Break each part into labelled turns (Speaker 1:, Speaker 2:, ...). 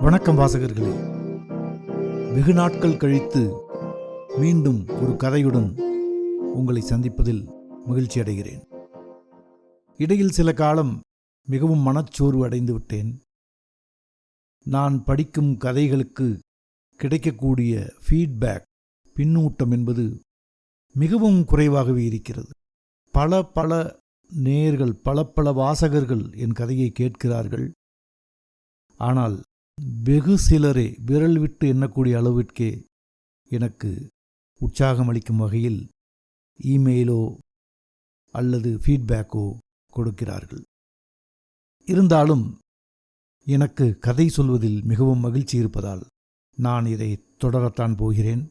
Speaker 1: வணக்கம் வாசகர்களே. வெகு நாட்கள் கழித்து மீண்டும் ஒரு கதையுடன் உங்களை சந்திப்பதில் மகிழ்ச்சி அடைகிறேன். இடையில் சில காலம் மிகவும் மனச்சோர்வு அடைந்து விட்டேன். நான் படிக்கும் கதைகளுக்கு கிடைக்கக்கூடிய ஃபீட்பேக், பின்னூட்டம் என்பது மிகவும் குறைவாகவே இருக்கிறது. பல நேயர்கள், பல வாசகர்கள் என் கதையை கேட்கிறார்கள். ஆனால் வெகு சிலரே, விரல் விட்டு எண்ணக்கூடிய அளவிற்கே எனக்கு உற்சாகம் அளிக்கும் வகையில் இமெயிலோ அல்லது ஃபீட்பேக்கோ கொடுக்கிறார்கள். இருந்தாலும் எனக்கு கதை சொல்வதில் மிகவும் மகிழ்ச்சி இருப்பதால் நான் இதை தொடரத்தான் போகிறேன்.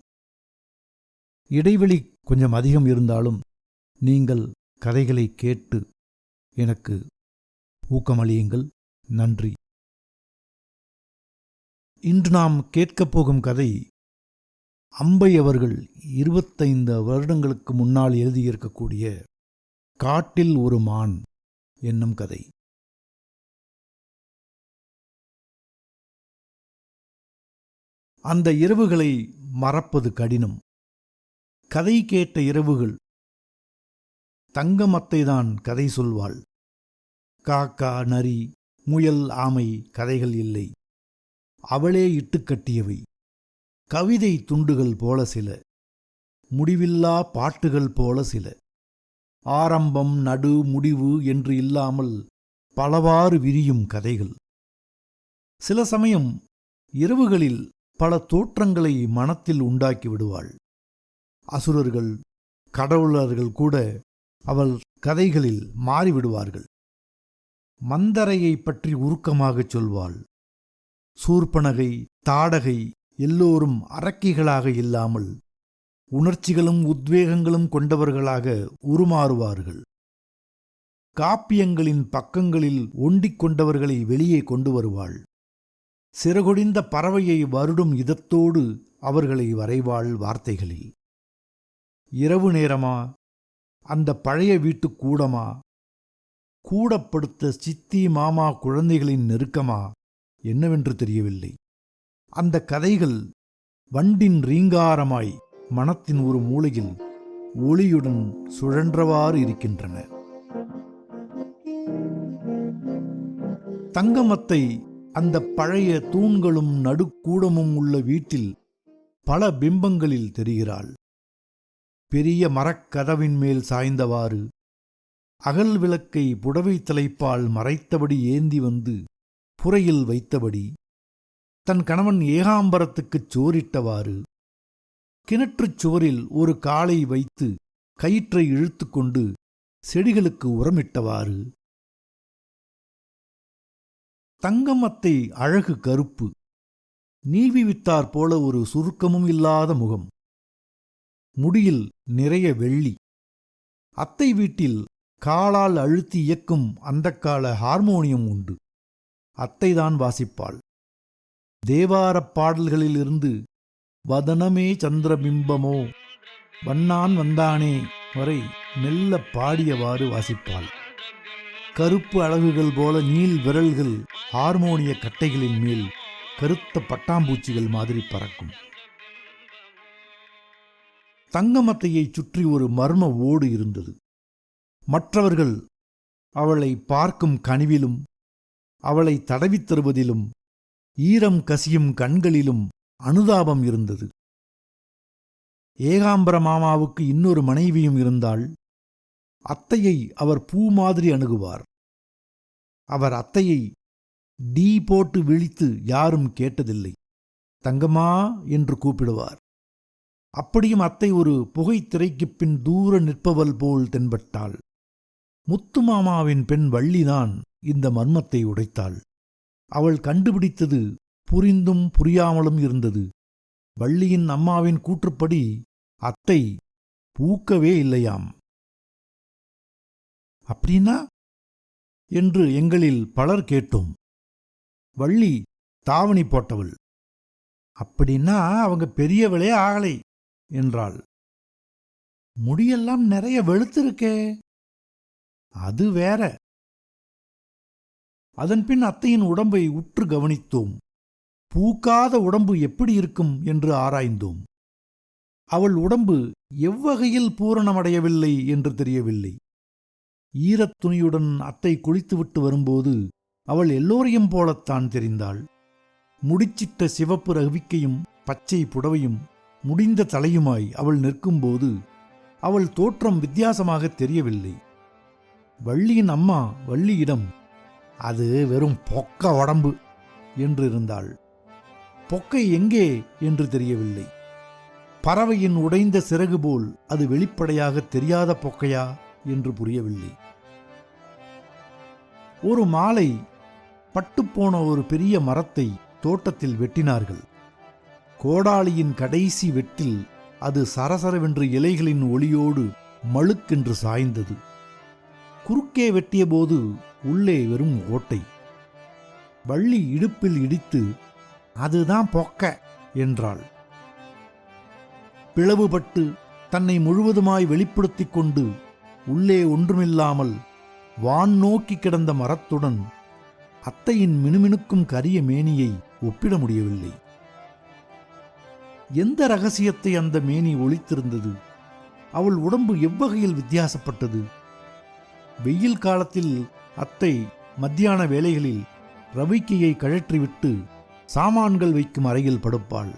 Speaker 1: இடைவெளி கொஞ்சம் அதிகம் இருந்தாலும் நீங்கள் கதைகளை கேட்டு எனக்கு ஊக்கமளியுங்கள். நன்றி. இன்று நாம் கேட்கப் போகும் கதை அம்பை அவர்கள் 25 வருடங்களுக்கு முன்னால் எழுதியிருக்கக்கூடிய காட்டில் ஒரு மான் என்னும் கதை. அந்த இரவுகளை மறப்பது கடினம். கதை கேட்ட இரவுகள். தங்கமத்தைதான் கதை சொல்வாள். காக்கா, நரி, முயல், ஆமை கதைகள் இல்லை. அவளே இட்டுக்கட்டியவை. கவிதை துண்டுகள் போல சில, முடிவில்லா பாட்டுகள் போல சில. ஆரம்பம், நடு, முடிவு என்று இல்லாமல் பலவாறு விரியும் கதைகள். சில சமயம் இரவுகளில் பல தோற்றங்களை மனத்தில் உண்டாக்கி விடுவாள். அசுரர்கள், கடவுளர்கள் கூட அவள் கதைகளில் மாறிவிடுவார்கள். மந்தரையை பற்றி உருக்கமாகச் சொல்வாள். சூர்பனகை, தாடகை எல்லோரும் அரக்கிகளாக இல்லாமல் உணர்ச்சிகளும் உத்வேகங்களும் கொண்டவர்களாக உருமாறுவார்கள். காப்பியங்களின் பக்கங்களில் ஒண்டிக் கொண்டவர்களை வெளியே கொண்டு வருவாள். சிறகொடிந்த பறவையை வருடும் இதத்தோடு அவர்களை வரைவாள் வார்த்தைகளில். இரவு நேரமா, அந்த பழைய வீட்டு கூடமா, கூடப்படுத்த சித்தி மாமா குழந்தைகளின் நெருக்கமா, என்னவென்று தெரியவில்லை. அந்த கதைகள் வண்டின் ரீங்காரமாய் மனத்தின் ஒரு மூலையில் ஒளியுடன் சுழன்றவாறு இருக்கின்றன. தங்கமத்தை அந்த பழைய தூண்களும் நடுக்கூடமும் உள்ள வீட்டில் பல பிம்பங்களில் தெரிகிறாள். பெரிய மரக்கதவின் மேல் சாய்ந்தவாறு, அகல் விளக்கை புடவை தலைப்பால் மறைத்தபடி ஏந்தி வந்து புறையில் வைத்தபடி, தன் கணவன் ஏகாம்பரத்துக்குச் சோறிட்டவாறு, கிணற்றுச் சுவரில் ஒரு காலை வைத்து கயிற்றை இழுத்துக்கொண்டு செடிகளுக்கு உரமிட்டவாறு. தங்கமத்தை அழகு கருப்பு, நீவி வித்தாற் போல ஒரு சுருக்கமும் இல்லாத முகம், முடியில் நிறைய வெள்ளி. அத்தை வீட்டில் காலால் அழுத்தி இயக்கும் அந்தக்கால ஹார்மோனியம் உண்டு. அத்தைதான் வாசிப்பாள். தேவாரப் பாடல்களிலிருந்து வதனமே சந்திரபிம்பமோ, வண்ணான் வந்தானே வரை மெல்ல பாடியவாறு வாசிப்பாள். கருப்பு அலகுகள் போல நீள் விரல்கள் ஹார்மோனிய கட்டைகளின் மேல் கருத்த பட்டாம்பூச்சிகள் மாதிரி பறக்கும். தங்கமத்தையைச் சுற்றி ஒரு மர்ம ஓடு இருந்தது. மற்றவர்கள் அவளை பார்க்கும் கனிவிலும், அவளை தடவித் தருவதிலும், ஈரம் கசியும் கண்களிலும் அனுதாபம் இருந்தது. ஏகாம்பர மாமாவுக்கு இன்னொரு மனைவியும் இருந்தாள். அத்தையை அவர் பூ மாதிரி அணுகுவார். அவர் அத்தையை டீ போட்டு விழித்து யாரும் கேட்டதில்லை. தங்கம்மா என்று கூப்பிடுவார். அப்படியும் அத்தை ஒரு புகைத்திரைக்குப் பின் தூர நிற்பவள் போல் தென்பட்டாள். முத்துமாமாவின் பெண் வள்ளிதான் இந்த மர்மத்தை உடைத்தாள். அவள் கண்டுபிடித்தது புரிந்தும் புரியாமலும் இருந்தது. வள்ளியின் அம்மாவின் கூற்றுப்படி அத்தை பூக்கவே இல்லையாம். அப்படின்னா என்று எங்களில் பலர் கேட்டோம். வள்ளி தாவணி போட்டவள். அப்படின்னா அவங்க பெரியவளே ஆகலை என்றாள். முடியெல்லாம் நிறைய வெளுத்திருக்கே. அது வேற. அதன்பின் அத்தையின் உடம்பை உற்று கவனித்தோம். பூக்காத உடம்பு எப்படி இருக்கும் என்று ஆராய்ந்தோம். அவள் உடம்பு எவ்வகையில் பூரணமடையவில்லை என்று தெரியவில்லை. ஈரத் துணியுடன் அத்தை குளித்துவிட்டு வரும்போது அவள் எல்லோரையும் போலத்தான் தெரிந்தாள். முடிச்சிட்ட சிவப்பு ரவிக்கையும் பச்சை புடவையும் முடிந்த தலையுமாய் அவள் நிற்கும்போது அவள் தோற்றம் வித்தியாசமாக தெரியவில்லை. வள்ளியின் அம்மா வள்ளியிடம், அது வெறும் பொக்க உடம்பு என்றிருந்தாள். பொக்கை எங்கே என்று தெரியவில்லை. பறவையின் உடைந்த சிறகு போல் அது வெளிப்படையாக தெரியாத பொக்கையா என்று புரியவில்லை. ஒரு மாலை பட்டுப்போன ஒரு பெரிய மரத்தை தோட்டத்தில் வெட்டினார்கள். கோடாலியின் கடைசி வெட்டில் அது சரசரவென்று இலைகளின் ஒளியோடு மழுக்கென்று சாய்ந்தது. குறுக்கே வெட்டிய போது உள்ளே வெறும் ஓட்டை. வள்ளி இடுப்பில் இடித்து, அதுதான் பொக்க என்றாள். பிளவுபட்டு தன்னை முழுவதுமாய் வெளிப்படுத்திக் கொண்டு உள்ளே ஒன்றுமில்லாமல் வான் நோக்கி கிடந்த மரத்துடன் அத்தையின் மினுமினுக்கும் கரிய மேனியை ஒப்பிட முடியவில்லை. எந்த ரகசியத்தை அந்த மேனி ஒளித்திருந்தது? அவள் உடம்பு எவ்வகையில் வித்தியாசப்பட்டது? வெயில் காலத்தில் அத்தை மத்தியான வேளைகளில் ரவிக்கையை கழற்றிவிட்டு சாமான்கள் வைக்கும் அறையில் படுப்பாள்.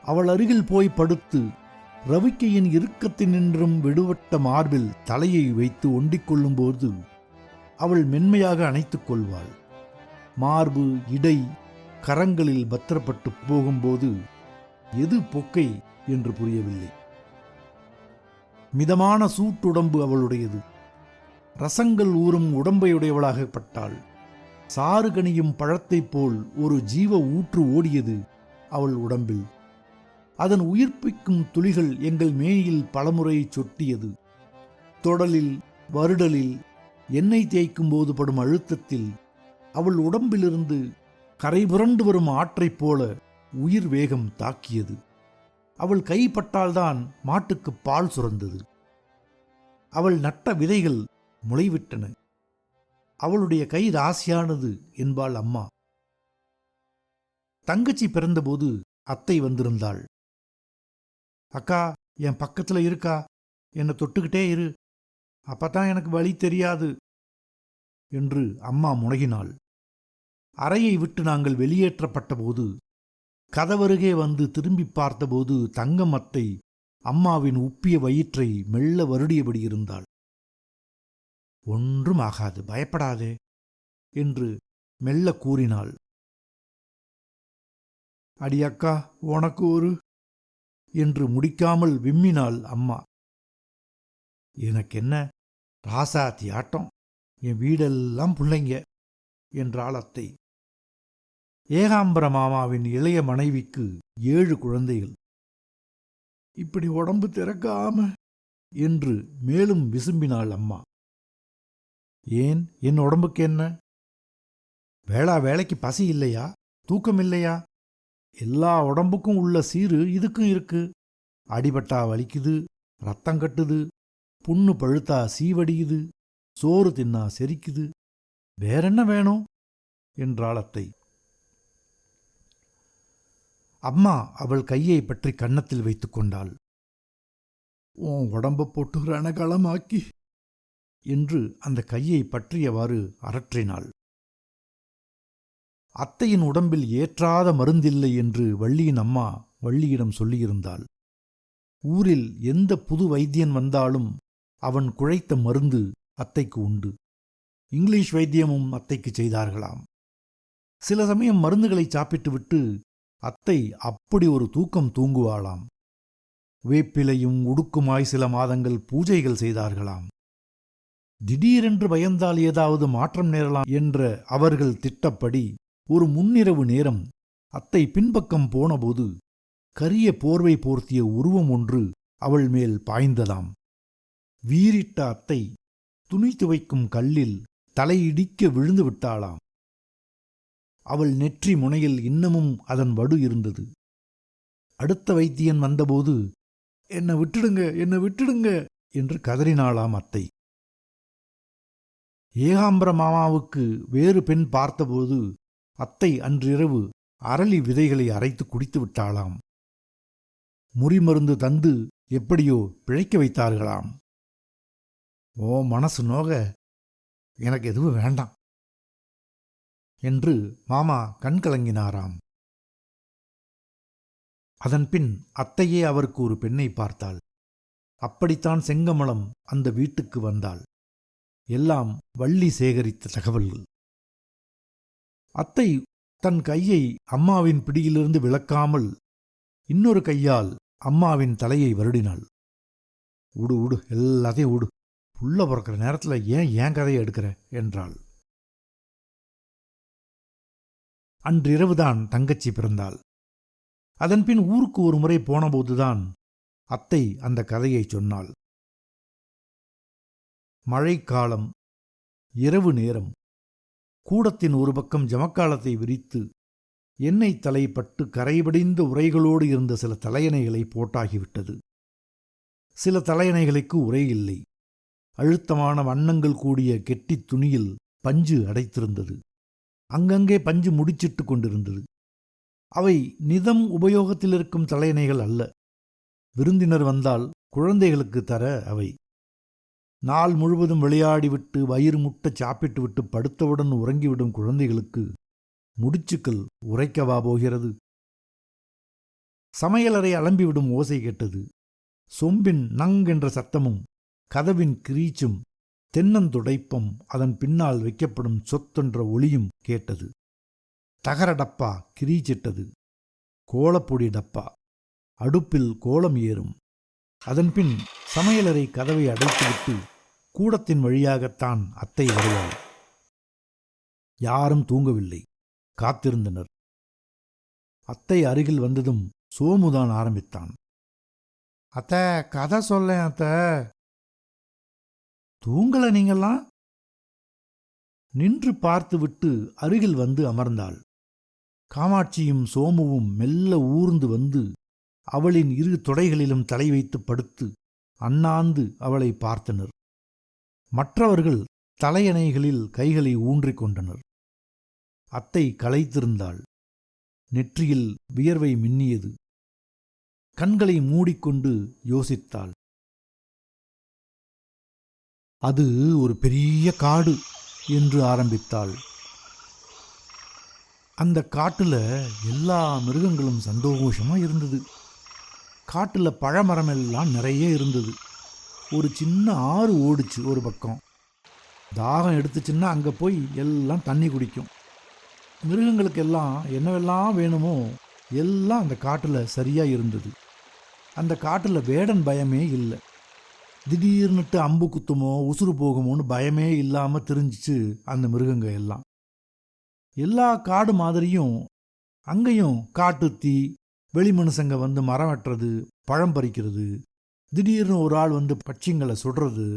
Speaker 1: அவள் அருகில் போய் படுத்து ரவிக்கையின் இறுக்கத்தினின்றும் விடுபட்ட மார்பில் தலையை வைத்து ஒண்டிக் கொள்ளும்போது அவள் மென்மையாக அணைத்துக் கொள்வாள். மார்பு, இடை, கரங்களில் பத்திரப்பட்டு போகும்போது எது பொக்கை என்று புரியவில்லை. மிதமான சூட்டுடம்பு அவளுடையது. ரசங்கள் ஊறும் உடம்பையுடையவளாகப்பட்டாள். சாறு கனியும் பழத்தைப் போல் ஒரு ஜீவ ஊற்று ஓடியது அவள் உடம்பில். அதன் உயிர்ப்பிக்கும் துளிகள் எங்கள் மேனியில் பலமுறை சொட்டியது. தொடலில், வருடலில், எண்ணெய் தேய்க்கும் போது படும் அழுத்தத்தில் அவள் உடம்பிலிருந்து கரை புரண்டு வரும் ஆற்றைப் போல உயிர் வேகம் தாக்கியது. அவள் கைப்பட்டால்தான் மாட்டுக்கு பால் சுரந்தது. அவள் நட்ட விதைகள் முளைவிட்டன. அவளுடைய கை ராசியானது என்பாள் அம்மா. தங்கச்சி பிறந்தபோது அத்தை வந்திருந்தாள். அக்கா, என் பக்கத்துல இருக்கா, என்னை தொட்டுக்கிட்டே இரு, அப்பதான் எனக்கு வழி தெரியாது என்று அம்மா முனகினாள். அறையை விட்டு நாங்கள் வெளியேற்றப்பட்ட போது கதவருகே வந்து திரும்பி பார்த்தபோது தங்கம் அத்தை அம்மாவின் உப்பிய வயிற்றை மெல்ல வருடியபடி இருந்தாள். ஒன்றும் ஆகாது, பயப்படாதே என்று மெல்ல கூறினாள். அடியக்கா, உனக்கு ஒரு என்று முடிக்காமல் விம்மினாள் அம்மா. எனக்கென்ன, ராசாத்தி ஆட்டம், என் வீடெல்லாம் பிள்ளைங்க என்றாள் அத்தை. ஏகாம்பர மாமாவின் இளைய மனைவிக்கு 7 குழந்தைகள். இப்படி உடம்பு திறக்காம என்று மேலும் விசும்பினாள் அம்மா. ஏன், என் உடம்புக்கு என்ன? வேளா வேலைக்கு பசி இல்லையா, தூக்கம் இல்லையா? எல்லா உடம்புக்கும் உள்ள சீரு இதுக்கும் இருக்கு. அடிபட்டா வலிக்குது, ரத்தம் கட்டுது, புண்ணு பழுத்தா சீவடியுது, சோறு தின்னா செரிக்குது, வேறென்ன வேணும் என்றாள் அத்தை. அம்மா அவள் கையை பற்றி கன்னத்தில் வைத்துக் கொண்டாள். உன் உடம்ப போட்டு ரணகளமாக்கி என்று அந்த கையை பற்றியவாறு அரற்றினாள். அத்தையின் உடம்பில் ஏற்றாத மருந்தில்லை என்று வள்ளியின் அம்மா வள்ளியிடம் சொல்லியிருந்தாள். ஊரில் எந்த புது வைத்தியன் வந்தாலும் அவன் குழைத்த மருந்து அத்தைக்கு உண்டு. இங்கிலீஷ் வைத்தியமும் அத்தைக்கு செய்தார்களாம். சில சமயம் மருந்துகளை சாப்பிட்டுவிட்டு அத்தை அப்படி ஒரு தூக்கம் தூங்குவாளாம். வேப்பிலையும் உடுக்குமாய் சில மாதங்கள் பூஜைகள் செய்தார்களாம். திடீரென்று பயந்தால் ஏதாவது மாற்றம் நேரலாம் என்ற அவர்கள் திட்டப்படி ஒரு முன்னிரவு நேரம் அத்தை பின்பக்கம் போனபோது கரிய போர்வை போர்த்திய உருவம் ஒன்று அவள் மேல் பாய்ந்ததாம். வீறிட்ட அத்தை துணி துவைக்கும் கல்லில் தலையிடிக்க விழுந்து விட்டாளாம். அவள் நெற்றி முனையில் இன்னமும் அதன் வடு இருந்தது. அடுத்த வைத்தியன் வந்தபோது, என்னை விட்டுடுங்க, என்னை விட்டுடுங்க என்று கதறினாளாம் அத்தை. ஏகாம்பர மாமாவுக்கு வேறு பெண் பார்த்தபோது அத்தை அன்றிரவு அரளி விதைகளை அரைத்து குடித்து விட்டாளாம். முறிமருந்து தந்து எப்படியோ பிழைக்க வைத்தார்களாம். ஓ மனசு நோக எனக்கு எதுவும் வேண்டாம் என்று மாமா கண் கலங்கினாராம். அதன்பின் அத்தையே அவருக்கு ஒரு பெண்ணை பார்த்தாள். அப்படித்தான் செங்கமலம் அந்த வீட்டுக்கு வந்தாள். எல்லாம் வள்ளி சேகரித்த தகவல்கள். அத்தை தன் கையை அம்மாவின் பிடியிலிருந்து விலக்காமல் இன்னொரு கையால் அம்மாவின் தலையை வருடினாள். உடு உடு, எல்லாத்தையும் உடு, புள்ள பிறக்கிற நேரத்தில் ஏன் கதையை எடுக்கிற என்றாள். அன்றிரவுதான் தங்கச்சி பிறந்தாள். அதன்பின் ஊருக்கு ஒரு முறை போனபோதுதான் அத்தை அந்த கதையை சொன்னாள். மழைக்காலம், இரவு நேரம். கூடத்தின் ஒரு பக்கம் ஜமக்காலத்தை விரித்து எண்ணெய் தலைப்பட்டு கரைபடிந்த உரைகளோடு இருந்த சில தலையணைகளை போட்டாகிவிட்டது. சில தலையணைகளுக்கு உரை இல்லை. அழுத்தமான வண்ணங்கள் கூடிய கெட்டித் துணியில் பஞ்சு அடைத்திருந்தது. அங்கங்கே பஞ்சு முடிச்சிட்டு கொண்டிருந்தது. அவை நிதம் உபயோகத்தில் இருக்கும் தலையணைகள் அல்ல. விருந்தினர் வந்தால் குழந்தைகளுக்கு தர அவை. நாள் முழுவதும் விளையாடிவிட்டு வயிறு முட்ட சாப்பிட்டு விட்டு படுத்தவுடன் உறங்கிவிடும் குழந்தைகளுக்கு முடிச்சுக்கள் உரைக்கவா போகிறது? சமையலறை அலம்பிவிடும் ஓசை கேட்டது. சொம்பின் நங்கென்ற சத்தமும் கதவின் கிரீச்சும் தென்னந்துடைப்பம் அதன் பின்னால் வைக்கப்படும் சொத்தென்ற ஒளியும் கேட்டது. தகர டப்பா கிரீச்சிட்டது. கோலப்பொடி டப்பா. அடுப்பில் கோலம் ஏறும். அதன்பின் சமையலறை கதவை அடைத்துவிட்டு கூடத்தின் வழியாகத்தான் அத்தை வருவாள். யாரும் தூங்கவில்லை, காத்திருந்தனர். அத்தை அருகில் வந்ததும் சோமுதான் ஆரம்பித்தான். அத்தை, கதை சொல்லேன் அத்தை. தூங்கல நீங்கள்லாம்? நின்று பார்த்துவிட்டு அருகில் வந்து அமர்ந்தாள். காமாட்சியும் சோமுவும் மெல்ல ஊர்ந்து வந்து அவளின் இரு தொடைகளிலும் தலை வைத்து படுத்து அண்ணாந்து அவளை பார்த்தனர். மற்றவர்கள் தலையணைகளில் கைகளை ஊன்றிக் கொண்டனர். அத்தை களைத்திருந்தாள். நெற்றியில் வியர்வை மின்னியது. கண்களை மூடிக்கொண்டு யோசித்தாள். அது ஒரு பெரிய காடு என்று ஆரம்பித்தாள். அந்த காட்டுல எல்லா மிருகங்களும் சந்தோஷமா இருந்தது. காட்டுல பழமரமெல்லாம் நிறைய இருந்தது. ஒரு சின்ன ஆறு ஓடிச்சு ஒரு பக்கம். தாகம் எடுத்துச்சுன்னா அங்கே போய் எல்லாம் தண்ணி குடிக்கும். மிருகங்களுக்கெல்லாம் என்னவெல்லாம் வேணுமோ எல்லாம் அந்த காட்டில் சரியாக இருந்தது. அந்த காட்டில் வேடன் பயமே இல்லை. திடீர்னுட்டு அம்பு குத்துமோ உசுறு போகுமோன்னு பயமே இல்லாமல் தெரிஞ்சிச்சு அந்த மிருகங்க எல்லாம். எல்லா காடு மாதிரியும் அங்கேயும் காட்டுத்தீ, வெளி மனுஷங்க வந்து மரம் வெட்டுறது, பழம் பறிக்கிறது, திடீர்னு ஒரு ஆள் வந்து பட்சிங்களை சுடுறது,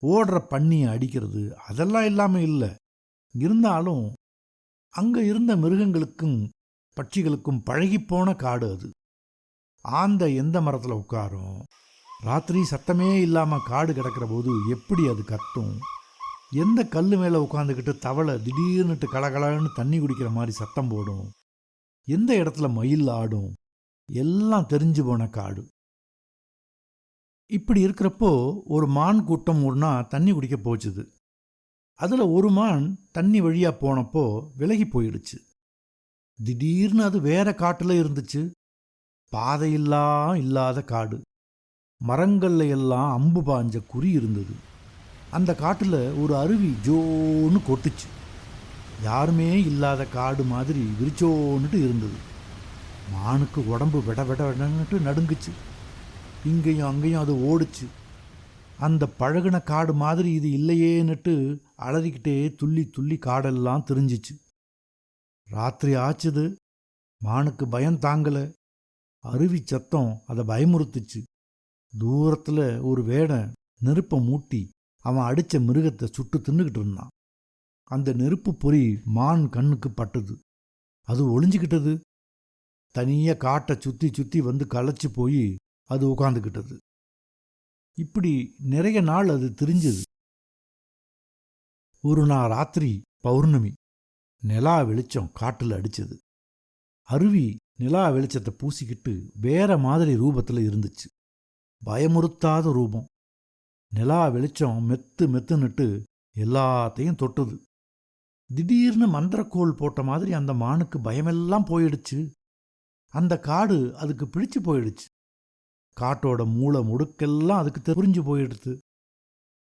Speaker 1: ஓடுற பன்னியை அடிக்கிறது, அதெல்லாம் இல்லாமல் இல்லை. இருந்தாலும் அங்கே இருந்த மிருகங்களுக்கும் பட்சிகளுக்கும் பழகிப்போன காடு அது. ஆந்த எந்த மரத்தில் உட்காரும்? ராத்திரி சத்தமே இல்லாமல் காடு கிடக்கிற போது எப்படி அது கத்தும்? எந்த கல் மேலே உட்காந்துக்கிட்டு தவளை திடீர்னுட்டு கலகலன்னு தண்ணி குடிக்கிற மாதிரி சத்தம் போடும்? எந்த இடத்துல மயில் ஆடும்? எல்லாம் தெரிஞ்சு போன காடு. இப்படி இருக்கிறப்போ ஒரு மான் கூட்டம் ஒன்றா தண்ணி குடிக்க போச்சுது. அதில் ஒரு மான் தண்ணி வழியாக போனப்போ விலகி போயிடுச்சு. திடீர்னு அது வேற காட்டில் இருந்துச்சு. பாதையெல்லாம் இல்லாத காடு. மரங்கள்ல எல்லாம் அம்பு பாஞ்ச குறி இருந்தது. அந்த காட்டில் ஒரு அருவி ஜோன்னு கொட்டுச்சு. யாருமே இல்லாத காடு மாதிரி விரிச்சோன்னுட்டு இருந்தது. மானுக்கு உடம்பு விட விட விடன்னுட்டு நடுங்குச்சு. இங்கேயும் அங்கேயும் அது ஓடுச்சு. அந்த பழகுன காடு மாதிரி இது இல்லையேன்னுட்டு அலறிக்கிட்டே துள்ளி துள்ளி காடெல்லாம் தெரிஞ்சிச்சு. ராத்திரி ஆச்சுது. மானுக்கு பயம் தாங்கலை. அருவி சத்தம் அதை பயமுறுத்துச்சு. தூரத்தில் ஒரு வேடன் நெருப்பை மூட்டி அவன் அடித்த மிருகத்தை சுட்டு தின்னுக்கிட்டு இருந்தான். அந்த நெருப்பு பொறி மான் கண்ணுக்கு பட்டது. அது ஒளிஞ்சிக்கிட்டது. தனியாக காட்டை சுற்றி சுற்றி வந்து களைச்சி போய் அது உட்காந்துக்கிட்டது. இப்படி நிறைய நாள் அது திரிஞ்சது. ஒரு நாள் ராத்திரி பௌர்ணமி. நிலா வெளிச்சம் காட்டில் அடிச்சது. அருவி நிலா வெளிச்சத்தை பூசிக்கிட்டு வேற மாதிரி ரூபத்துல இருந்துச்சு. பயமுறுத்தாத ரூபம். நிலா வெளிச்சம் மெத்து மெத்துன்னுட்டு எல்லாத்தையும் தொட்டுது. திடீர்னு மந்திரக்கோள் போட்ட மாதிரி அந்த மானுக்கு பயமெல்லாம் போயிடுச்சு. அந்த காடு அதுக்கு பிடிச்சு போயிடுச்சு. காட்டோட மூளை முடுக்கெல்லாம் அதுக்கு புரிஞ்சு போயிடுது.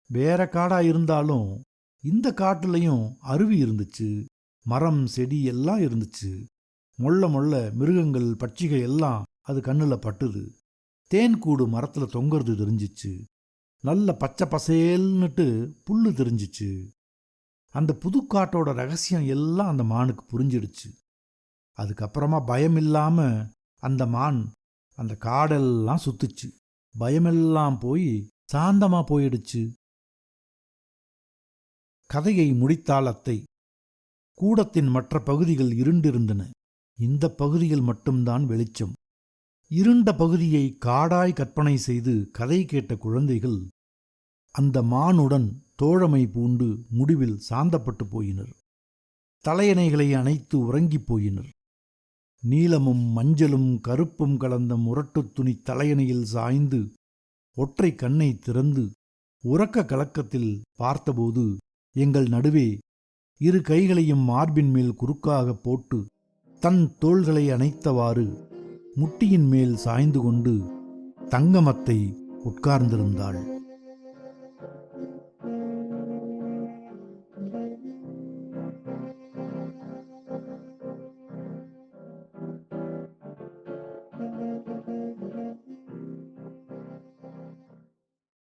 Speaker 1: வேற காடா இருந்தாலும் இந்த காட்டுலையும் அருவி இருந்துச்சு. மரம் செடி எல்லாம் இருந்துச்சு. மொள்ள மொள்ள மிருகங்கள் பட்சிகள் எல்லாம் அது கண்ணுல பட்டுது. தேன்கூடு மரத்துல தொங்குறது தெரிஞ்சிச்சு. நல்ல பச்சை பசேல்னுட்டு புல்லு தெரிஞ்சிச்சு. அந்த புதுக்காட்டோட ரகசியம் எல்லாம் அந்த மானுக்கு புரிஞ்சிடுச்சு. அதுக்கப்புறமா பயமில்லாம அந்த மான் அந்த காடெல்லாம் சுத்துச்சு. பயமெல்லாம் போய் சாந்தமா போயிடுச்சு. கதையை முடித்தாள் அத்தை. கூடத்தின் மற்ற பகுதிகள் இருண்டிருந்தன. இந்த பகுதியில் மட்டும்தான் வெளிச்சம். இருண்ட பகுதியை காடாய் கற்பனை செய்து கதை கேட்ட குழந்தைகள் அந்த மானுடன் தோழமை பூண்டு முடிவில் சாந்தப்பட்டு போயினர். தலையணைகளை அணைத்து உறங்கிப் போயினர். நீலமும் மஞ்சளும் கருப்பும் கலந்த முரட்டுத் துணி தலையணையில் சாய்ந்து ஒற்றை கண்ணை திறந்து உறக்க கலக்கத்தில் பார்த்தபோது எங்கள் நடுவே இரு கைகளையும் மார்பின் மேல் குறுக்காக போட்டு தன் தோள்களை அணைத்தவாறு முட்டியின் மேல் சாய்ந்து கொண்டு தங்கமத்தை உட்கார்ந்திருந்தாள்.